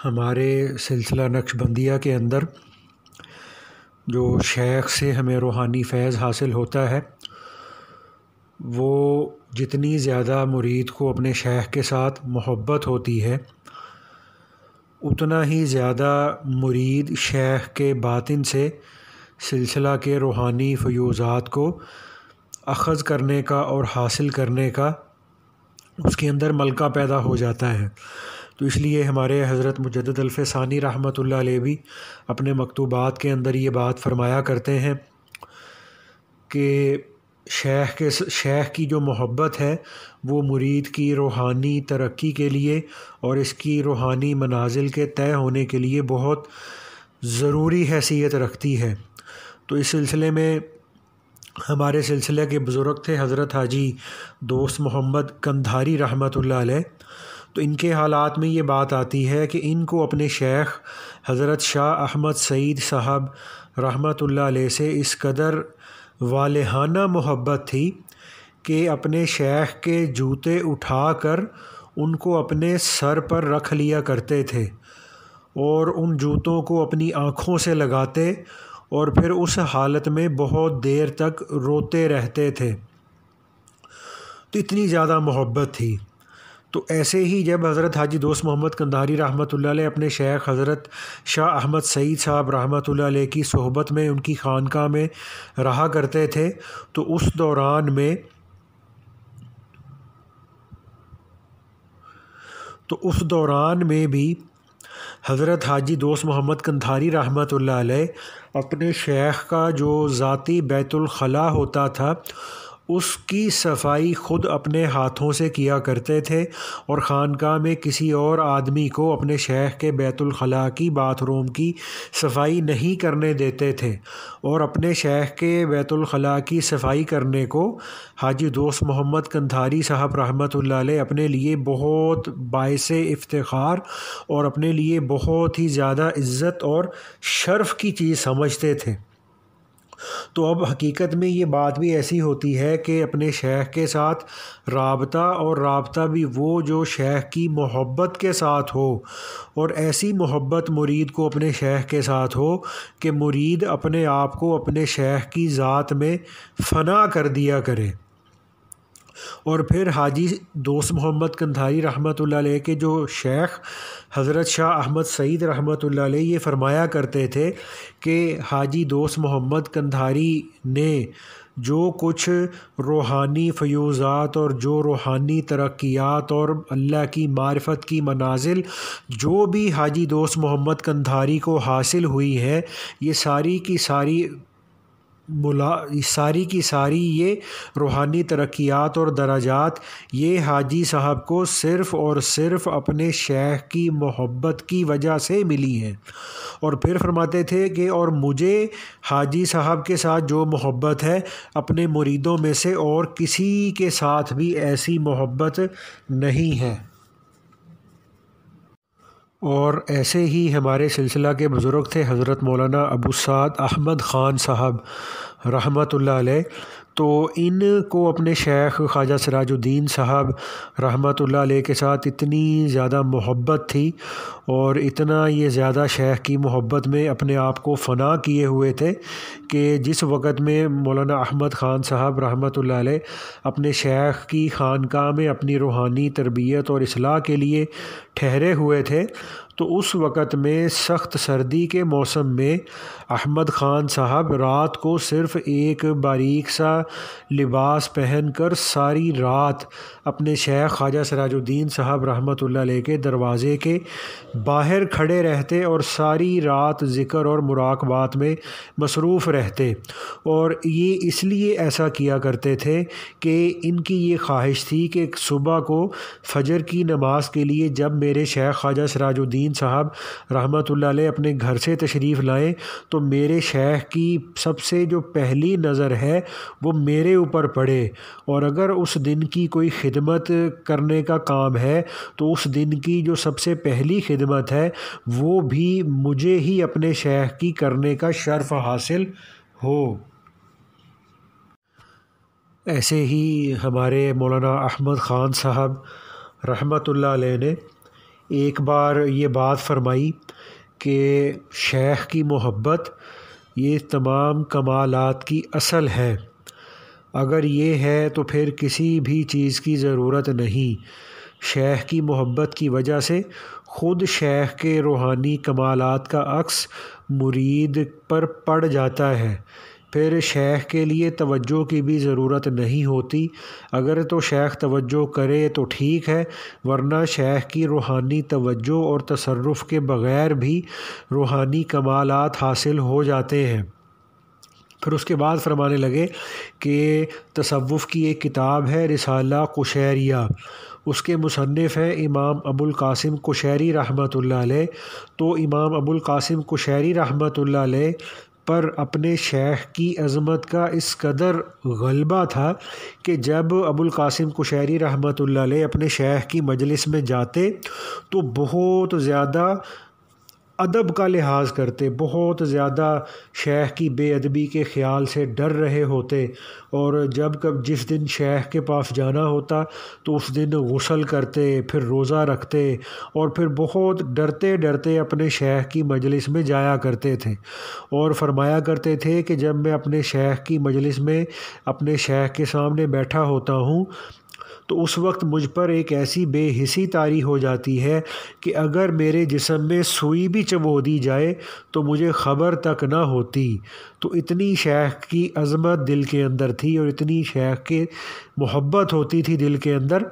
ہمارے سلسلہ نقش بندیہ کے اندر جو شیخ سے ہمیں روحانی فیض حاصل ہوتا ہے وہ جتنی زیادہ مرید کو اپنے شیخ کے ساتھ محبت ہوتی ہے اتنا ہی زیادہ مرید شیخ کے باطن سے سلسلہ کے روحانی فیوضات کو اخذ کرنے کا اور حاصل کرنے کا اس کے اندر ملکہ پیدا ہو جاتا ہے۔ تو اس لیے ہمارے حضرت مجدد الف ثانی رحمۃ اللہ علیہ بھی اپنے مکتوبات کے اندر یہ بات فرمایا کرتے ہیں کہ شیخ کی جو محبت ہے وہ مرید کی روحانی ترقی کے لیے اور اس کی روحانی منازل کے طے ہونے کے لیے بہت ضروری حیثیت رکھتی ہے۔ تو اس سلسلے میں ہمارے سلسلے کے بزرگ تھے حضرت حاجی دوست محمد قندھاری رحمۃ اللہ علیہ، تو ان کے حالات میں یہ بات آتی ہے کہ ان کو اپنے شیخ حضرت شاہ احمد سعید صاحب رحمۃ اللہ علیہ سے اس قدر والہانہ محبت تھی کہ اپنے شیخ کے جوتے اٹھا کر ان کو اپنے سر پر رکھ لیا کرتے تھے اور ان جوتوں کو اپنی آنکھوں سے لگاتے اور پھر اس حالت میں بہت دیر تک روتے رہتے تھے، تو اتنی زیادہ محبت تھی۔ تو ایسے ہی جب حضرت حاجی دوست محمد قندھاری رحمۃ اللہ علیہ اپنے شیخ حضرت شاہ احمد سعید صاحب رحمۃ اللہ علیہ کی صحبت میں ان کی خانقاہ میں رہا کرتے تھے تو اس دوران میں بھی حضرت حاجی دوست محمد قندھاری رحمۃ اللہ علیہ اپنے شیخ کا جو ذاتی بیت الخلاء ہوتا تھا اس کی صفائی خود اپنے ہاتھوں سے کیا کرتے تھے اور خانقاہ میں کسی اور آدمی کو اپنے شیخ کے بیت الخلاء کی باتھ روم کی صفائی نہیں کرنے دیتے تھے، اور اپنے شیخ کے بیت الخلاء کی صفائی کرنے کو حاجی دوست محمد قندھاری صاحب رحمۃ اللہ علیہ اپنے لیے بہت باعث افتخار اور اپنے لیے بہت ہی زیادہ عزت اور شرف کی چیز سمجھتے تھے۔ تو اب حقیقت میں یہ بات بھی ایسی ہوتی ہے کہ اپنے شیخ کے ساتھ رابطہ بھی وہ جو شیخ کی محبت کے ساتھ ہو، اور ایسی محبت مرید کو اپنے شیخ کے ساتھ ہو کہ مرید اپنے آپ کو اپنے شیخ کی ذات میں فنا کر دیا کرے۔ اور پھر حاجی دوست محمد قندھاری رحمۃ اللہ علیہ کے جو شیخ حضرت شاہ احمد سعید رحمۃ اللہ علیہ یہ فرمایا کرتے تھے کہ حاجی دوست محمد قندھاری نے جو کچھ روحانی فیوضات اور جو روحانی ترقیات اور اللہ کی معرفت کی منازل جو بھی حاجی دوست محمد قندھاری کو حاصل ہوئی ہے، یہ ساری کی ساری یہ روحانی ترقیات اور درجات یہ حاجی صاحب کو صرف اور صرف اپنے شیخ کی محبت کی وجہ سے ملی ہیں۔ اور پھر فرماتے تھے کہ اور مجھے حاجی صاحب کے ساتھ جو محبت ہے اپنے مریدوں میں سے اور کسی کے ساتھ بھی ایسی محبت نہیں ہے۔ اور ایسے ہی ہمارے سلسلہ کے بزرگ تھے حضرت مولانا ابو سعد احمد خان صاحب رحمۃ اللہ علیہ، تو ان کو اپنے شیخ خواجہ سراج الدین صاحب رحمۃ اللہ علیہ کے ساتھ اتنی زیادہ محبت تھی اور اتنا یہ زیادہ شیخ کی محبت میں اپنے آپ کو فنا کیے ہوئے تھے کہ جس وقت میں مولانا احمد خان صاحب رحمۃ اللہ علیہ اپنے شیخ کی خانقاہ میں اپنی روحانی تربیت اور اصلاح کے لیے ٹھہرے ہوئے تھے، تو اس وقت میں سخت سردی کے موسم میں احمد خان صاحب رات کو صرف ایک باریک سا لباس پہن کر ساری رات اپنے شیخ خواجہ سراج الدین صاحب رحمۃ اللہ علیہ کے دروازے کے باہر کھڑے رہتے اور ساری رات ذکر اور مراقبات میں مصروف رہتے، اور یہ اس لیے ایسا کیا کرتے تھے کہ ان کی یہ خواہش تھی کہ صبح کو فجر کی نماز کے لیے جب میرے شیخ خواجہ سراج الدین صاحب رحمۃ اللہ علیہ اپنے گھر سے تشریف لائیں تو میرے شیخ کی سب سے جو پہلی نظر ہے وہ میرے اوپر پڑے، اور اگر اس دن کی کوئی خدمت کرنے کا کام ہے تو اس دن کی جو سب سے پہلی خدمت ہے وہ بھی مجھے ہی اپنے شیخ کی کرنے کا شرف حاصل ہو۔ ایسے ہی ہمارے مولانا احمد خان صاحب رحمۃ اللہ علیہ نے ایک بار یہ بات فرمائی کہ شیخ کی محبت یہ تمام کمالات کی اصل ہے، اگر یہ ہے تو پھر کسی بھی چیز کی ضرورت نہیں۔ شیخ کی محبت کی وجہ سے خود شیخ کے روحانی کمالات کا عکس مرید پر پڑ جاتا ہے، پھر شیخ کے لیے توجہ کی بھی ضرورت نہیں ہوتی۔ اگر تو شیخ توجہ کرے تو ٹھیک ہے، ورنہ شیخ کی روحانی توجہ اور تصرف کے بغیر بھی روحانی کمالات حاصل ہو جاتے ہیں۔ پھر اس کے بعد فرمانے لگے کہ تصوف کی ایک کتاب ہے رسالہ قشیریہ، اس کے مصنف ہیں امام ابو القاسم قشیری رحمۃ اللہ علیہ۔ تو امام ابو القاسم قشیری رحمۃ اللہ علیہ پر اپنے شیخ کی عظمت کا اس قدر غلبہ تھا کہ جب ابو القاسم قشیری رحمۃ اللہ علیہ اپنے شیخ کی مجلس میں جاتے تو بہت زیادہ ادب کا لحاظ کرتے، بہت زیادہ شیخ کی بے ادبی کے خیال سے ڈر رہے ہوتے، اور جس دن شیخ کے پاس جانا ہوتا تو اس دن غسل کرتے، پھر روزہ رکھتے، اور پھر بہت ڈرتے ڈرتے اپنے شیخ کی مجلس میں جایا کرتے تھے، اور فرمایا کرتے تھے کہ جب میں اپنے شیخ کی مجلس میں اپنے شیخ کے سامنے بیٹھا ہوتا ہوں تو اس وقت مجھ پر ایک ایسی بے حسی طاری ہو جاتی ہے کہ اگر میرے جسم میں سوئی بھی چبو دی جائے تو مجھے خبر تک نہ ہوتی۔ تو اتنی شیخ کی عظمت دل کے اندر تھی اور اتنی شیخ کے محبت ہوتی تھی دل کے اندر۔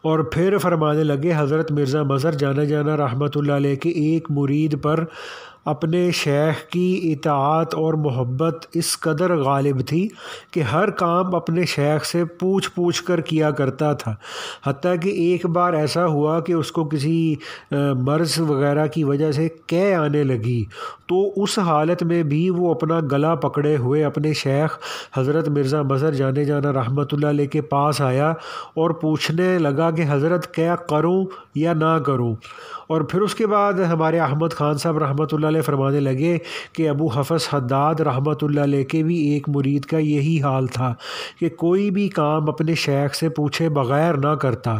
اور پھر فرمانے لگے حضرت مرزا مظہر جانا رحمۃ اللہ علیہ کے ایک مرید پر اپنے شیخ کی اطاعت اور محبت اس قدر غالب تھی کہ ہر کام اپنے شیخ سے پوچھ کر کیا کرتا تھا، حتیٰ کہ ایک بار ایسا ہوا کہ اس کو کسی مرض وغیرہ کی وجہ سے قے آنے لگی، تو اس حالت میں بھی وہ اپنا گلا پکڑے ہوئے اپنے شیخ حضرت مرزا مظہر جانا رحمۃ اللہ علیہ کے پاس آیا اور پوچھنے لگا کہ حضرت کیا کروں یا نہ کروں۔ اور پھر اس کے بعد ہمارے احمد خان صاحب رحمۃ اللہ علیہ فرمانے لگے کہ ابو حفص حداد رحمۃ اللہ علیہ کے بھی ایک مرید کا یہی حال تھا کہ کوئی بھی کام اپنے شیخ سے پوچھے بغیر نہ کرتا،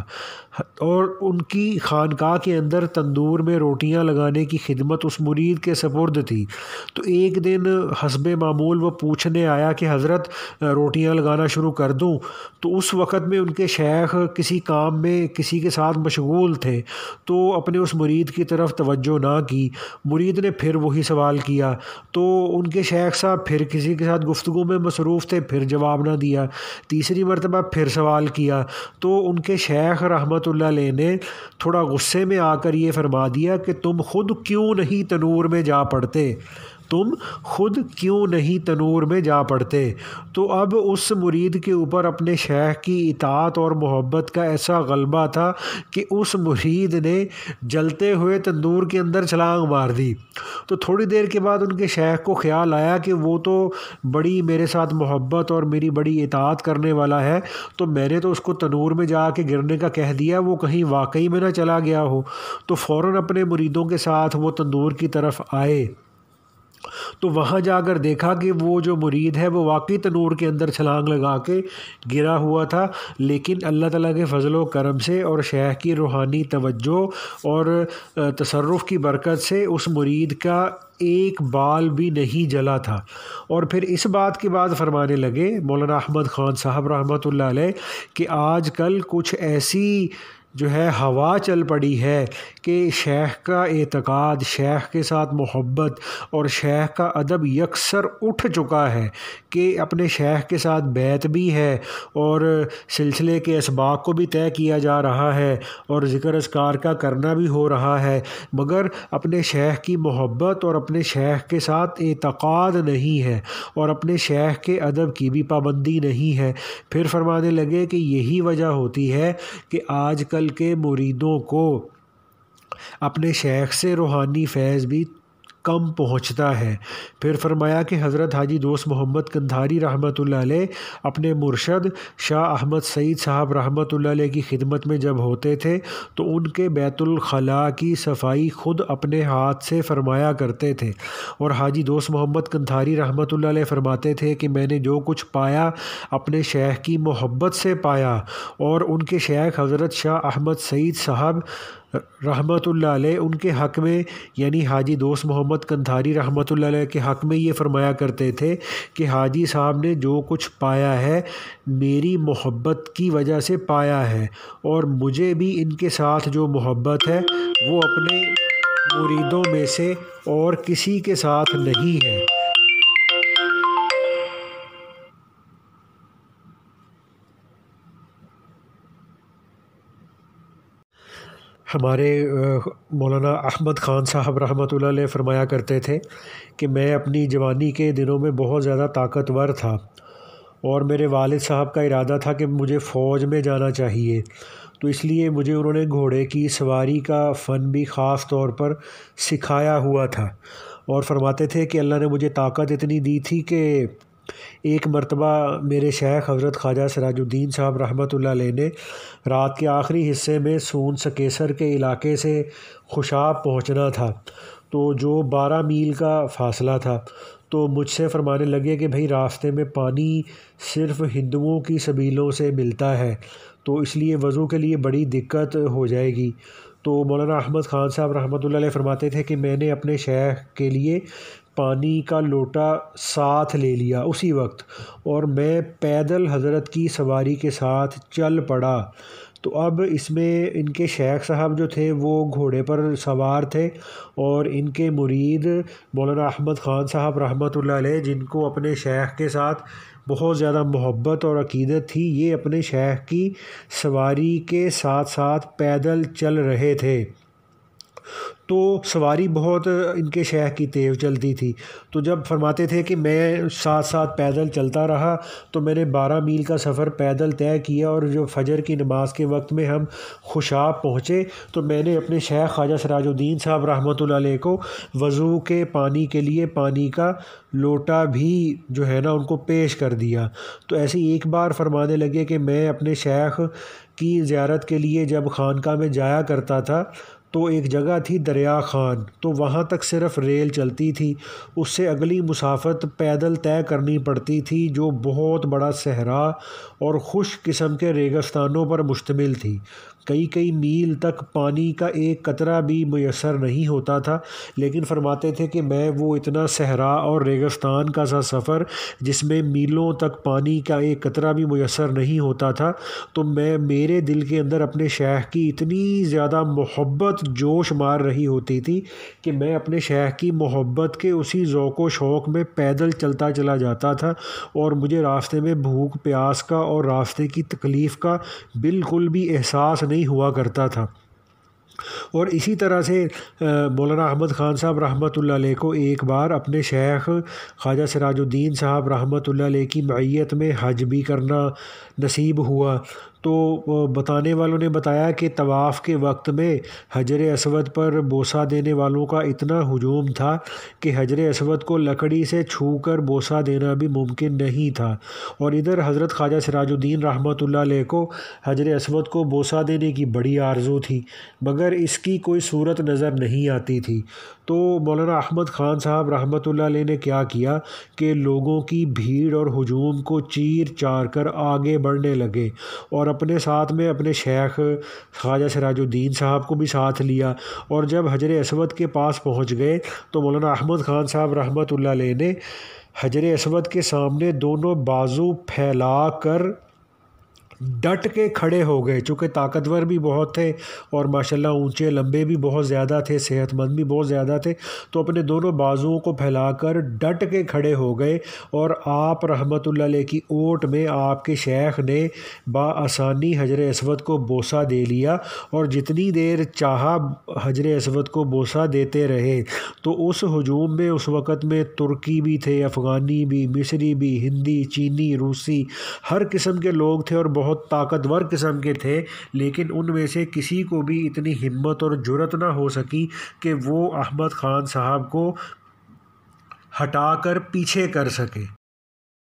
اور ان کی خانقاہ کے اندر تندور میں روٹیاں لگانے کی خدمت اس مرید کے سپرد تھی۔ تو ایک دن حسب معمول وہ پوچھنے آیا کہ حضرت روٹیاں لگانا شروع کر دوں، تو اس وقت میں ان کے شیخ کسی کام میں کسی کے ساتھ مشغول تھے، تو اپنے اس مرید کی طرف توجہ نہ کی۔ مرید نے پھر وہی سوال کیا تو ان کے شیخ صاحب پھر کسی کے ساتھ گفتگو میں مصروف تھے، پھر جواب نہ دیا۔ تیسری مرتبہ پھر سوال کیا تو ان کے شیخ رحمۃ اللہ علیہ نے تھوڑا غصے میں آ کر یہ فرما دیا کہ تم خود کیوں نہیں تنور میں جا پڑتے، تم خود کیوں نہیں تنور میں جا پڑتے۔ تو اب اس مرید کے اوپر اپنے شیخ کی اطاعت اور محبت کا ایسا غلبہ تھا کہ اس مرید نے جلتے ہوئے تندور کے اندر چھلانگ مار دی۔ تو تھوڑی دیر کے بعد ان کے شیخ کو خیال آیا کہ وہ تو بڑی میرے ساتھ محبت اور میری بڑی اطاعت کرنے والا ہے، تو میں نے تو اس کو تنور میں جا کے گرنے کا کہہ دیا، وہ کہیں واقعی میں نہ چلا گیا ہو۔ تو فوراً اپنے مریدوں کے ساتھ وہ تندور کی طرف آئے، تو وہاں جا کر دیکھا کہ وہ جو مرید ہے وہ واقعی تنور کے اندر چھلانگ لگا کے گرا ہوا تھا، لیکن اللہ تعالیٰ کے فضل و کرم سے اور شیخ کی روحانی توجہ اور تصرف کی برکت سے اس مرید کا ایک بال بھی نہیں جلا تھا۔ اور پھر اس بات کے بعد فرمانے لگے مولانا احمد خان صاحب رحمۃ اللہ علیہ کہ آج کل کچھ ایسی جو ہے ہوا چل پڑی ہے کہ شیخ کا اعتقاد، شیخ کے ساتھ محبت اور شیخ کا ادب یکسر اٹھ چکا ہے کہ اپنے شیخ کے ساتھ بیعت بھی ہے اور سلسلے کے اسباق کو بھی طے کیا جا رہا ہے اور ذکر اذکار کا کرنا بھی ہو رہا ہے، مگر اپنے شیخ کی محبت اور اپنے شیخ کے ساتھ اعتقاد نہیں ہے اور اپنے شیخ کے ادب کی بھی پابندی نہیں ہے۔ پھر فرمانے لگے کہ یہی وجہ ہوتی ہے کہ آج کل کے مریدوں کو اپنے شیخ سے روحانی فیض بھی کم پہنچتا ہے۔ پھر فرمایا کہ حضرت حاجی دوست محمد قندھاری رحمۃ اللہ علیہ اپنے مرشد شاہ احمد سعید صاحب رحمۃ اللہ علیہ کی خدمت میں جب ہوتے تھے تو ان کے بیت الخلاء کی صفائی خود اپنے ہاتھ سے فرمایا کرتے تھے، اور حاجی دوست محمد قندھاری رحمۃ اللہ علیہ فرماتے تھے کہ میں نے جو کچھ پایا اپنے شیخ کی محبت سے پایا، اور ان کے شیخ حضرت شاہ احمد سعید صاحب رحمۃ اللہ علیہ ان کے حق میں، یعنی حاجی دوست محمد کندھاری رحمۃ اللہ علیہ کے حق میں یہ فرمایا کرتے تھے کہ حاجی صاحب نے جو کچھ پایا ہے میری محبت کی وجہ سے پایا ہے، اور مجھے بھی ان کے ساتھ جو محبت ہے وہ اپنے مریدوں میں سے اور کسی کے ساتھ نہیں ہے۔ ہمارے مولانا احمد خان صاحب رحمۃ اللہ علیہ فرمایا کرتے تھے کہ میں اپنی جوانی کے دنوں میں بہت زیادہ طاقتور تھا، اور میرے والد صاحب کا ارادہ تھا کہ مجھے فوج میں جانا چاہیے، تو اس لیے مجھے انہوں نے گھوڑے کی سواری کا فن بھی خاص طور پر سکھایا ہوا تھا، اور فرماتے تھے کہ اللہ نے مجھے طاقت اتنی دی تھی کہ ایک مرتبہ میرے شیخ حضرت خواجہ سراج الدین صاحب رحمۃ اللہ علیہ نے رات کے آخری حصے میں سون سکیسر کے علاقے سے خوشاب پہنچنا تھا، تو جو 12 میل کا فاصلہ تھا، تو مجھ سے فرمانے لگے کہ بھئی راستے میں پانی صرف ہندوؤں کی سبیلوں سے ملتا ہے، تو اس لیے وضو کے لیے بڑی دقت ہو جائے گی۔ تو مولانا احمد خان صاحب رحمۃ اللہ علیہ فرماتے تھے کہ میں نے اپنے شیخ کے لیے پانی کا لوٹا ساتھ لے لیا اسی وقت، اور میں پیدل حضرت کی سواری کے ساتھ چل پڑا۔ تو اب اس میں ان کے شیخ صاحب جو تھے وہ گھوڑے پر سوار تھے، اور ان کے مرید مولانا احمد خان صاحب رحمۃ اللہ علیہ جن کو اپنے شیخ کے ساتھ بہت زیادہ محبت اور عقیدت تھی، یہ اپنے شیخ کی سواری کے ساتھ ساتھ پیدل چل رہے تھے۔ تو سواری بہت ان کے شیخ کی تیز چلتی تھی، تو جب فرماتے تھے کہ میں ساتھ ساتھ پیدل چلتا رہا، تو میں نے 12 میل کا سفر پیدل طے کیا، اور جو فجر کی نماز کے وقت میں ہم خوشاب پہنچے تو میں نے اپنے شیخ خواجہ سراج الدین صاحب رحمۃ اللہ علیہ کو وضو کے پانی کے لیے پانی کا لوٹا بھی جو ہے نا ان کو پیش کر دیا۔ تو ایسے ہی ایک بار فرمانے لگے کہ میں اپنے شیخ کی زیارت کے لیے جب خانقاہ میں جایا کرتا تھا تو ایک جگہ تھی دریا خان، تو وہاں تک صرف ریل چلتی تھی، اس سے اگلی مسافت پیدل طے کرنی پڑتی تھی، جو بہت بڑا صحرا اور خشک قسم کے ریگستانوں پر مشتمل تھی۔ کئی میل تک پانی کا ایک قطرہ بھی میسر نہیں ہوتا تھا، لیکن فرماتے تھے کہ میں وہ اتنا صحرا اور ریگستان کا سا سفر جس میں میلوں تک پانی کا ایک قطرہ بھی میسر نہیں ہوتا تھا، تو میرے دل کے اندر اپنے شیخ کی اتنی زیادہ محبت جوش مار رہی ہوتی تھی کہ میں اپنے شیخ کی محبت کے اسی ذوق و شوق میں پیدل چلتا چلا جاتا تھا، اور مجھے راستے میں بھوک پیاس کا اور راستے کی تکلیف کا بالکل بھی احساس نہیں ہوا کرتا تھا۔ اور اسی طرح سے مولانا احمد خان صاحب رحمۃ اللہ علیہ کو ایک بار اپنے شیخ خواجہ سراج الدین صاحب رحمۃ اللہ علیہ کی معیت میں حج بھی کرنا نصیب ہوا، تو بتانے والوں نے بتایا کہ طواف کے وقت میں حجر اسود پر بوسہ دینے والوں کا اتنا ہجوم تھا کہ حجر اسود کو لکڑی سے چھو کر بوسہ دینا بھی ممکن نہیں تھا، اور ادھر حضرت خواجہ سراج الدین رحمۃ اللہ علیہ کو حجر اسود کو بوسہ دینے کی بڑی آرزو تھی، مگر اس کی کوئی صورت نظر نہیں آتی تھی۔ تو مولانا احمد خان صاحب رحمۃ اللہ علیہ نے کیا کیا کہ لوگوں کی بھیڑ اور ہجوم کو چیر چار کر آگے بڑھنے لگے، اور اپنے ساتھ میں اپنے شیخ خواجہ سراج الدین صاحب کو بھی ساتھ لیا، اور جب حجر اسود کے پاس پہنچ گئے تو مولانا احمد خان صاحب رحمۃ اللہ علیہ نے حجر اسود کے سامنے دونوں بازو پھیلا کر ڈٹ کے کھڑے ہو گئے، چونکہ طاقتور بھی بہت تھے اور ماشاءاللہ اونچے لمبے بھی بہت زیادہ تھے، صحت مند بھی بہت زیادہ تھے، تو اپنے دونوں بازوؤں کو پھیلا کر ڈٹ کے کھڑے ہو گئے، اور آپ رحمۃ اللہ علیہ کی اوٹ میں آپ کے شیخ نے بآسانی حجر اسود کو بوسہ دے لیا، اور جتنی دیر چاہا حجر اسود کو بوسہ دیتے رہے۔ تو اس ہجوم میں اس وقت میں ترکی بھی تھے، افغانی بھی، مصری بھی، ہندی، چینی، روسی، ہر قسم کے لوگ تھے اور بہت طاقتور قسم کے تھے، لیکن ان میں سے کسی کو بھی اتنی ہمت اور جرأت نہ ہو سکی کہ وہ احمد خان صاحب کو ہٹا کر پیچھے کر سکے۔